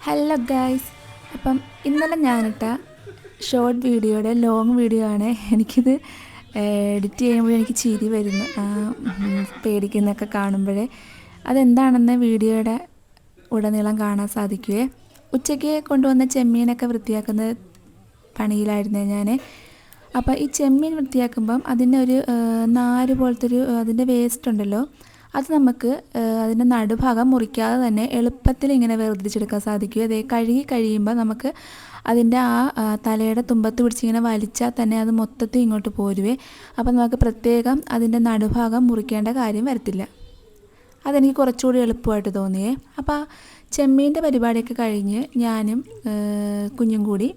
Hello guys, അപ്പം ഇന്നലെ ഞാനിട്ട short വീഡിയോയുടെ ലോങ് വീഡിയോ ആണ്. എനിക്കിത് എഡിറ്റ് ചെയ്യുമ്പോൾ എനിക്ക് ചിരി വരുന്നു, പേടിക്കുന്നൊക്കെ കാണുമ്പോഴേ. അതെന്താണെന്ന് വീഡിയോയുടെ ഉടനീളം കാണാൻ സാധിക്കുവേ. ഉച്ചയ്ക്ക് കൊണ്ടുവന്ന ചെമ്മീനൊക്കെ വൃത്തിയാക്കുന്ന പണിയിലായിരുന്നു ഞാൻ. അപ്പോൾ ഈ ചെമ്മീൻ വൃത്തിയാക്കുമ്പം അതിൻ്റെ ഒരു നാര് പോലത്തെ അതിൻ്റെ വേസ്റ്റ് ഉണ്ടല്ലോ, അത് നമുക്ക് അതിൻ്റെ നടുഭാഗം മുറിക്കാതെ തന്നെ എളുപ്പത്തിൽ ഇങ്ങനെ വേർതിരിച്ചെടുക്കാൻ സാധിക്കും. അതേ കഴുകി കഴിയുമ്പോൾ നമുക്ക് അതിൻ്റെ ആ തലയുടെ തുമ്പത്ത് പിടിച്ചിങ്ങനെ വലിച്ചാൽ തന്നെ അത് മൊത്തത്തിൽ ഇങ്ങോട്ട് പോരുവേ. അപ്പോൾ നമുക്ക് പ്രത്യേകം അതിൻ്റെ നടുഭാഗം മുറിക്കേണ്ട കാര്യം വരത്തില്ല. അതെനിക്ക് കുറച്ചുകൂടി എളുപ്പമായിട്ട് തോന്നിയേ. അപ്പോൾ ചെമ്മീൻ്റെ പരിപാടിയൊക്കെ കഴിഞ്ഞ് ഞാനും കുഞ്ഞും കൂടി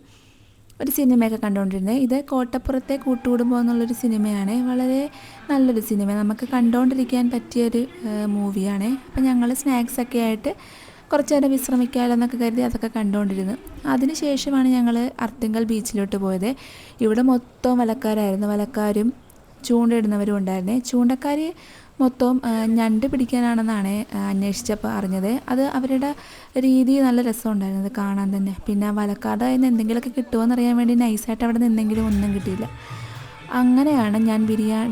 ഒരു സിനിമയൊക്കെ കണ്ടുകൊണ്ടിരുന്നത്. ഇത് കോട്ടപ്പുറത്തെ കൂട്ടുകുടുംബം എന്നുള്ളൊരു സിനിമയാണ്. വളരെ നല്ലൊരു സിനിമ, നമുക്ക് കണ്ടുകൊണ്ടിരിക്കാൻ പറ്റിയൊരു മൂവിയാണ്. അപ്പോൾ ഞങ്ങൾ സ്നാക്സൊക്കെ ആയിട്ട് കുറച്ച് നേരം വിശ്രമിക്കാമല്ലോ എന്നൊക്കെ കരുതി അതൊക്കെ കണ്ടുകൊണ്ടിരുന്നു. അതിന് ശേഷമാണ് ഞങ്ങൾ അർത്തിങ്കൽ ബീച്ചിലോട്ട് പോയത്. ഇവിടെ മൊത്തം വലക്കാരായിരുന്നു, വലക്കാരും ചൂണ്ടയിടുന്നവരും ഉണ്ടായിരുന്നേ. ചൂണ്ടക്കാർ മൊത്തം ഞണ്ട് പിടിക്കാനാണെന്നാണ് അന്വേഷിച്ചപ്പോൾ അറിഞ്ഞത്. അത് അവരുടെ രീതി നല്ല രസമുണ്ടായിരുന്നു അത് കാണാൻ തന്നെ. പിന്നെ വലക്കാരുടെ കയ്യിൽ നിന്ന് എന്തെങ്കിലുമൊക്കെ കിട്ടുമോയെന്നറിയാൻ വേണ്ടി നൈസായിട്ട് അവിടെ നിന്നെങ്കിലും ഒന്നും കിട്ടിയില്ല. അങ്ങനെയാണ് ഞാൻ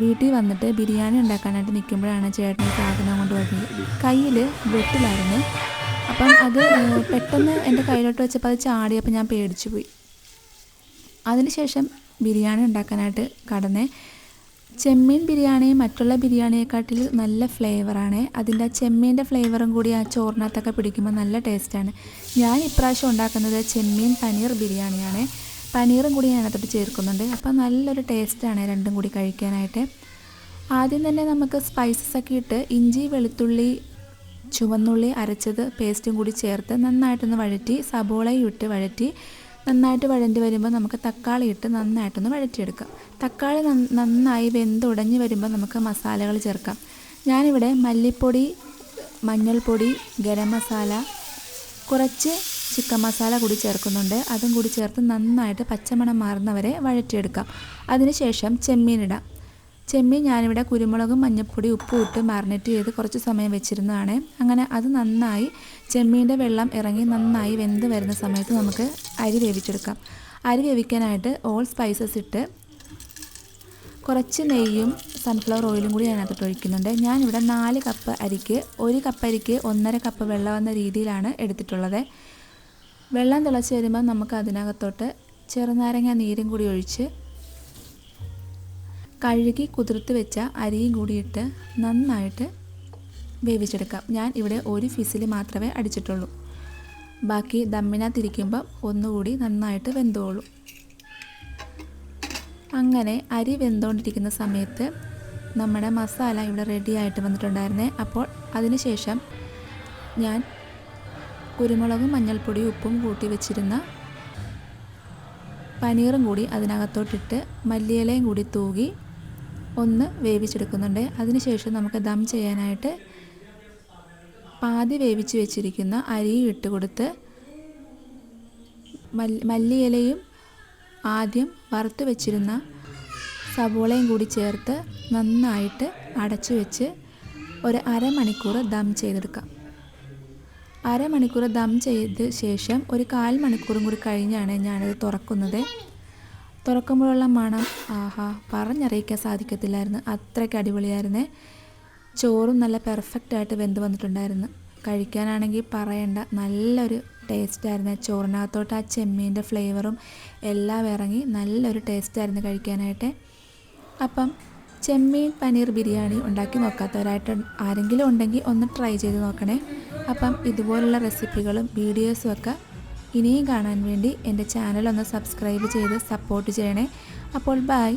വീട്ടിൽ വന്നിട്ട് ബിരിയാണി ഉണ്ടാക്കാനായിട്ട് നിൽക്കുമ്പോഴാണ് ചേട്ടൻ സാധനം കൊണ്ട് വരുന്നത്. കയ്യിൽ വെട്ടിലായിരുന്നു. അപ്പം അത് പെട്ടെന്ന് എൻ്റെ കയ്യിലോട്ട് വെച്ചപ്പോൾ അത് ചാടിയപ്പോൾ ഞാൻ പേടിച്ചു പോയി. അതിനുശേഷം ബിരിയാണി ഉണ്ടാക്കാനായിട്ട് കടന്നേ. ചെമ്മീൻ ബിരിയാണി മറ്റുള്ള ബിരിയാണിയെക്കാട്ടിൽ നല്ല ഫ്ലേവറാണ്. അതിൻ്റെ ചെമ്മീൻ്റെ ഫ്ലേവറും കൂടി ആ ചോറിനകത്തൊക്കെ പിടിക്കുമ്പോൾ നല്ല ടേസ്റ്റാണ്. ഞാൻ ഇപ്രാവശ്യം ഉണ്ടാക്കുന്നത് ചെമ്മീൻ പനീർ ബിരിയാണിയാണ്. പനീറും കൂടി ഞാൻ അതിനകത്തോട്ട് ചേർക്കുന്നുണ്ട്. അപ്പോൾ നല്ലൊരു ടേസ്റ്റാണ് രണ്ടും കൂടി കഴിക്കാനായിട്ട്. ആദ്യം തന്നെ നമുക്ക് സ്പൈസസൊക്കെ ഇട്ട് ഇഞ്ചി, വെളുത്തുള്ളി, ചുവന്നുള്ളി അരച്ചത് പേസ്റ്റും കൂടി ചേർത്ത് നന്നായിട്ടൊന്ന് വഴറ്റി, സബോളയും ഇട്ട് വഴറ്റി നന്നായിട്ട് വഴണ്ടി വരുമ്പോൾ നമുക്ക് തക്കാളി ഇട്ട് നന്നായിട്ടൊന്ന് വഴറ്റിയെടുക്കാം. തക്കാളി നന്നായി വെന്തുടഞ്ഞ് വരുമ്പോൾ നമുക്ക് മസാലകൾ ചേർക്കാം. ഞാനിവിടെ മല്ലിപ്പൊടി, മഞ്ഞൾപ്പൊടി, ഗരം മസാല, കുറച്ച് ചിക്കൻ മസാല കൂടി ചേർക്കുന്നുണ്ട്. അതും കൂടി ചേർത്ത് നന്നായിട്ട് പച്ചമണം മാറുന്നവരെ വഴറ്റിയെടുക്കാം. അതിനുശേഷം ചെമ്മീനിടാം. ചെമ്മീൻ ഞാനിവിടെ കുരുമുളകും മഞ്ഞൾപ്പൊടി ഉപ്പും ഇട്ട് മാറിനേറ്റ് ചെയ്ത് കുറച്ച് സമയം വെച്ചിരുന്നതാണ്. അങ്ങനെ അത് നന്നായി ചെമ്മീൻ്റെ വെള്ളം ഇറങ്ങി നന്നായി വെന്ത് വരുന്ന സമയത്ത് നമുക്ക് അരി വേവിച്ചെടുക്കാം. അരി വേവിക്കാനായിട്ട് ഓൾ സ്പൈസസ് ഇട്ട് കുറച്ച് നെയ്യും സൺഫ്ലവർ ഓയിലും കൂടി അതിനകത്തോട്ട് ഒഴിക്കുന്നുണ്ട്. ഞാനിവിടെ 4 കപ്പ് അരിക്ക് 1 കപ്പ് അരിക്ക് 1.5 കപ്പ് വെള്ളം എന്ന രീതിയിലാണ് എടുത്തിട്ടുള്ളത്. വെള്ളം തിളച്ച് വരുമ്പോൾ നമുക്ക് അതിനകത്തോട്ട് ചെറുനാരങ്ങ നീരും കൂടി ഒഴിച്ച് കഴുകി കുതിർത്ത് വെച്ച അരിയും കൂടിയിട്ട് നന്നായിട്ട് വേവിച്ചെടുക്കാം. ഞാൻ ഇവിടെ 1 ഫിസിൽ മാത്രമേ അടിച്ചിട്ടുള്ളൂ. ബാക്കി ദമ്മിനകത്തിരിക്കുമ്പോൾ ഒന്നുകൂടി നന്നായിട്ട് വെന്തോളൂ. അങ്ങനെ അരി വെന്തുകൊണ്ടിരിക്കുന്ന സമയത്ത് നമ്മുടെ മസാല ഇവിടെ റെഡി ആയിട്ട് വന്നിട്ടുണ്ടായിരുന്നേ. അപ്പോൾ അതിനുശേഷം ഞാൻ കുരുമുളകും മഞ്ഞൾപ്പൊടിയും ഉപ്പും കൂട്ടി വെച്ചിരുന്ന പനീറും കൂടി അതിനകത്തോട്ടിട്ട് മല്ലിയിലയും കൂടി തൂകി ഒന്ന് വേവിച്ചെടുക്കുന്നുണ്ട്. അതിനുശേഷം നമുക്ക് ദം ചെയ്യാനായിട്ട് പാതി വേവിച്ച് വെച്ചിരിക്കുന്ന അരിയും ഇട്ട് കൊടുത്ത് മല്ലിയിലയും ആദ്യം വറുത്ത് വെച്ചിരുന്ന സവോളയും കൂടി ചേർത്ത് നന്നായിട്ട് അടച്ചു വെച്ച് ഒരു അരമണിക്കൂർ ദം ചെയ്തെടുക്കാം. അരമണിക്കൂർ ദം ചെയ്ത ശേഷം ഒരു 1/4 മണിക്കൂറും കൂടി കഴിഞ്ഞാണ് ഞാനത് തുറക്കുന്നത്. തുറക്കുമ്പോഴുള്ള മണം പറഞ്ഞറിയിക്കാൻ സാധിക്കത്തില്ലായിരുന്നു, അത്രയ്ക്ക് അടിപൊളിയായിരുന്നേ. ചോറും നല്ല പെർഫെക്റ്റായിട്ട് വെന്ത് വന്നിട്ടുണ്ടായിരുന്നു. കഴിക്കാനാണെങ്കിൽ പറയണ്ട, നല്ലൊരു ടേസ്റ്റായിരുന്നു. ചോറിനകത്തോട്ട് ആ ചെമ്മീൻ്റെ ഫ്ലേവറും എല്ലാം ഇറങ്ങി നല്ലൊരു ടേസ്റ്റായിരുന്നു കഴിക്കാനായിട്ട്. അപ്പം ചെമ്മീൻ പനീർ ബിരിയാണി ഉണ്ടാക്കി നോക്കാത്തവരായിട്ട് ആരെങ്കിലും ഉണ്ടെങ്കിൽ ഒന്ന് ട്രൈ ചെയ്ത് നോക്കണേ. അപ്പം ഇതുപോലുള്ള റെസിപ്പികളും വീഡിയോസും ഒക്കെ ഇനിയും കാണാൻ വേണ്ടി എൻ്റെ ചാനൽ ഒന്ന് സബ്സ്ക്രൈബ് ചെയ്ത് സപ്പോർട്ട് ചെയ്യണേ. അപ്പോൾ ബൈ.